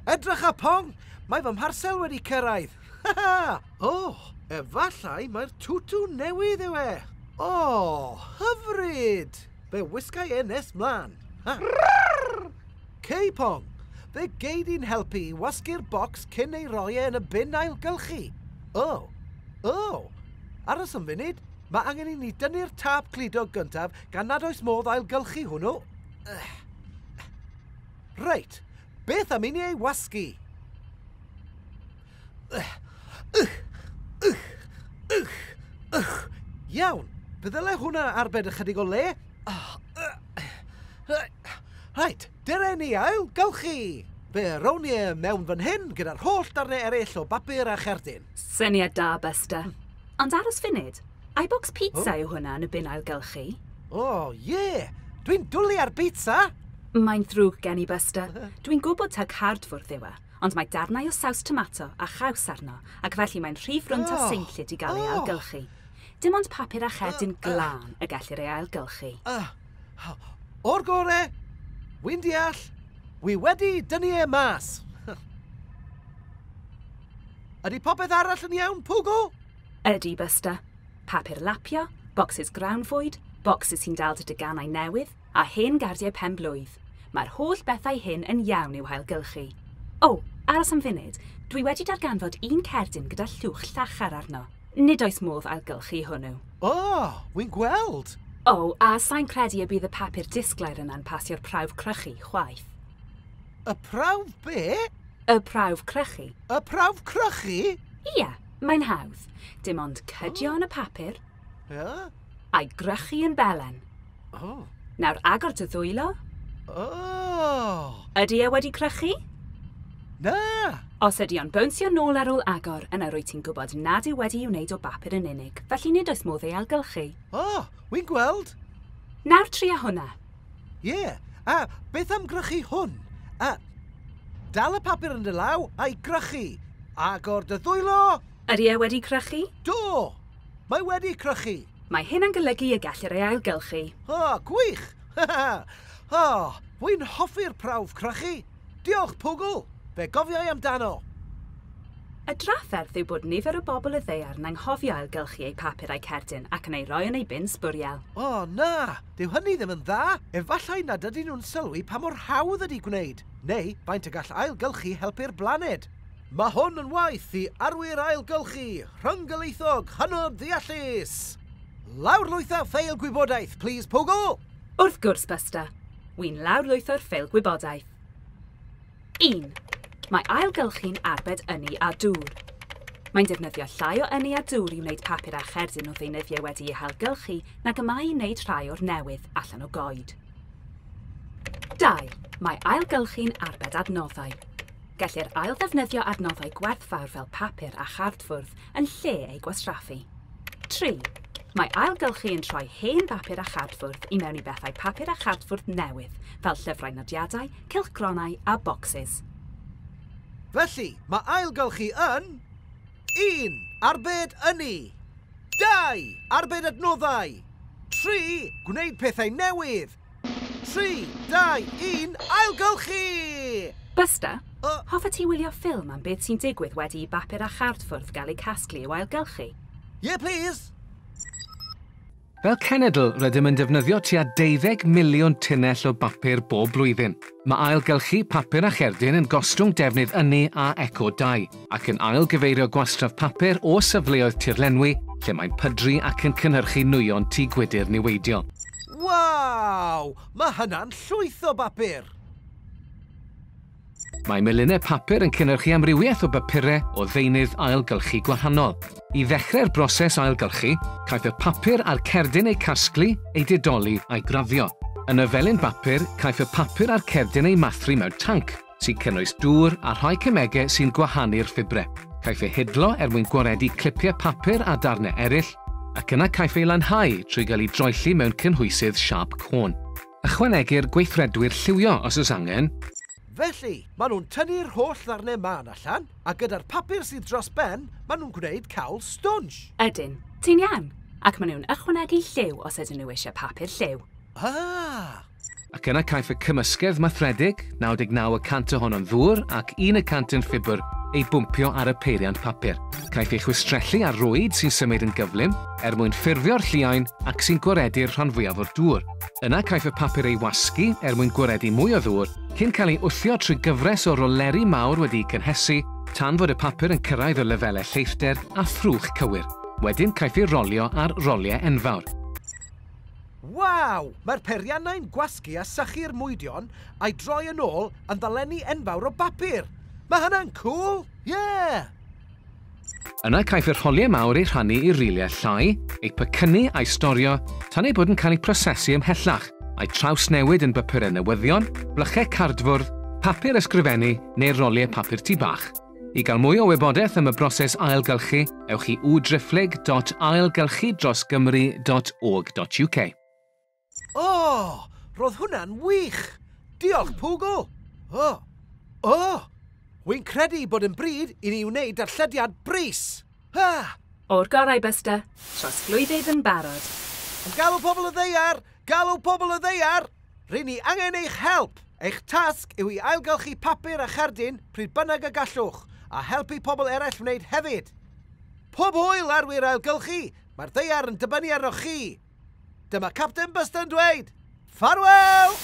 Edrych a Pong, mae fy mharsel wedi cyrraedd. Efallai mae'r twtw newydd yw e. Hyfryd! Fe wisgai e nes mlaen. Cei Pong, fe geid i'n helpu i wasgu'r bocs cyn ei roi e yn y bin ailgylchu. Aros am funud, mae angen i ni dynnu'r tap cludo gyntaf gan nad oes modd ailgylchu hwnnw. Reit, beth am i ni ei wasgu? Iawn, byddyle hwnna arbed ychydig o le? Reit, dyre ni ailgylchu. Fe rown ni mewn fan hyn gyda'r holl darnau eraill o bapur a cherdyn. Syniad da, Busta. Ond aros funud, ai bocs pizza yw hwnna yn y bin ailgylchu? Dwi'n dwlu ar pizza. Mae'n ddrwg gen i, Busta. Dwi'n gwybod ta chardfwrdd yw e, ond mae darnau o saws tomato a chaws arno, ac felly mae'n rhif rwnt a seinllid i gael ei ailgylchu. Dim ond papur a cherdyn glân y gellir ei ailgylchu. O'r gore, wy'n deall, wi wedi dynnu e mas. Ydy popeth arall yn iawn, Pwgo? Ydy, Busta. Papur lapio, bocsys grawnfwyd, bocsys sy'n dal dy deganau newydd, a hen gardiau pen-blwydd. Mae'r holl bethau hyn yn iawn i'w hailgylchu. Aros am funud, dwi wedi darganfod un cerdyn gyda llwch llachar arno. Nid oes modd ailgylchu hwnnw. Wy'n gweld. A sa'n credu y bydd y papur disglair yna'n pasio'r prawf crychu, chwaith. Y prawf be? Y prawf crychu. Y prawf crychu? Ie, mae'n hawdd. Dim ond cydio yn y papur, a'i grychu yn belen. Nawr agor dy ddwylo. Ydy e wedi crychu? Na! Os ydy o'n bownsio nôl ar ôl agor, yna rwy ti'n gwybod nad yw wedi i'w wneud o bapur yn unig, felly nid oes modd ei ailgylchu. Wy'n gweld. Nawr tria hwnna. Beth am grychu hwn? Dal y papur yn dy law a'i grychu. Agor dy ddwylo. Ydy e wedi crychu? Do! Mae wedi crychu. Mae hyn yn golygu y gellir ei ailgylchu. Gwych! Wy'n hoffi'r prawf crychu. Diolch, Pwgl. Fe gofiau amdano. Y drafferth yw bod nifer o bobl y ddeiar yn anghofio ailgylchu ei papur a'i cerdyn ac yn ei roi yn ei bin sbwriel. Na! Dyw hynny ddim yn dda. Efallai nad ydyn nhw'n sylwi pa mor hawdd ydi gwneud. Neu, faint y gall ailgylchu helpu'r blaned. Mae hwn yn waith i arwyr ailgylchu, rhynggylaethog, hynod ddeallus. Lawrlwytho ffeil gwybodaeth, please, Pwgl. Wrth gwrs, Busta. Wy'n lawrlwytho'r ffeil gwybodaeth. 1. Mae ailgylchu'n arbed ynni a dŵr. Mae'n defnyddio llai o ynni a dŵr i wneud papur a cherdyn o ddeunyddiau wedi eu hailgylchu nag y mae i wneud rhai o'r newydd allan o goed. 2. Mae ailgylchu'n arbed adnoddau. Gellir ailddefnyddio adnoddau gwerthfawr fel papur a chardfwrdd yn lle ei gwastraffu. 3. Mae ailgylchu yn troi hen bapur a chardfwrdd i mewn i bethau papur a chardfwrdd newydd, fel llyfrau nodiadau, cylchgronau a bocsys. Felly, mae ailgylchu yn 1. Arbed ynni 2. Arbed adnoddau 3. Gwneud pethau newydd 3, 2, 1, ailgylchu! Busta, hoffa ti wylio ffilm am beth sy'n digwydd wedi i bapur a chardfwrdd gael eu casglu i'w ailgylchu? Please! Fel cenedl, rydym yn defnyddio tua 12 miliwn tunnell o bapur bob blwyddyn. Mae ailgylchu papur a cherdyn yn gostwng defnydd ynni a eco-dau, ac yn ailgyfeirio gwastraff papur o safleoedd tirlenwi, lle mae'n pydru ac yn cynhyrchu nwyon tŷ gwydr niweidiol. Waw! Mae hynna'n llwyth o bapur! Mae melynau papur yn cynhyrchu amrywiaeth o bapurau o ddeunydd ailgylchu gwahanol. I ddechrau'r broses ailgylchu, caiff y papur a'r cerdyn eu casglu, ei didoli a'i graddio. Yn y felyn bapur, caiff y papur a'r cerdyn eu mathru mewn tanc, sy'n cynnwys dŵr a rhai cymegau sy'n gwahanu'r ffibrau. Caiff ei hidlo mwyn gwaredu clipiau papur a darnau eraill, ac yna caiff ei lanhau trwy gael ei droelli mewn cynhwysydd siap côn. Ychwanegir gweithredwyr lliwio os oes angen. Felly, maen nhw'n tynnu'r holl ddarnau man allan, a gyda'r papur sydd dros ben, maen nhw'n gwneud cawl stwnsh. Ydyn, ti'n iawn, ac maen nhw'n ychwanegu lliw os ydyn nhw eisiau papur lliw. Ac yna caiff y cymysgedd mathredig, 99% ohono'n ddŵr ac 1% yn ffibr, ei bwmpio ar y peiriant papur. Caiff ei chwistrellu ar rwyd sy'n symud yn gyflym mwyn ffurfio'r lliain ac sy'n gwaredu'r rhan fwyaf o'r dŵr. Yna caiff y papur ei wasgu mwyn gwaredu mwy o ddŵr, cyn cael ei wthio trwy gyfres o roleri mawr wedi'i cynhesu, tan fod y papur yn cyrraedd o lefelau lleithder a thrwch cywir. Wedyn caiff ei rolio ar roliau enfawr. Waw! Mae'r periannau'n gwasgu a sychu'r mwydion a'i droi yn ôl yn ddaleni enfawr o bapur. Mae hynna'n cool! Yeah! Yna caiff yr holiau mawr ei rhannu i riliau llai, ei pecynnu a'i storio, tan ei bod yn cael ei prosesu ymhellach, a'i trawsnewid yn bapurau newyddion, blychau cardfwrdd, papur ysgrifennu neu roliau papur tŷ bach. I gael mwy o wybodaeth am y broses ailgylchu, ewch i www.ailgylchu-gymru.org.uk. O! Roedd hwnna'n wych! Diolch, Pwgl! Wy'n credu bod yn bryd i ni wneud darllediad bris! O'r gorau, Busta. Trosglwyddydd yn barod. Galw pobl y ddeiar! Galw pobl y ddeiar! Rydyn ni angen eich help! Eich tasg yw i ailgylchu papur a cherdyn pryd bynnag y gallwch, a helpu pobl eraill wneud hefyd. Pob hwyl arwyr ailgylchu, mae'r ddeiar yn dibynnu arnoch chi. Dyma Captain Busta yn dweud, ffarwel!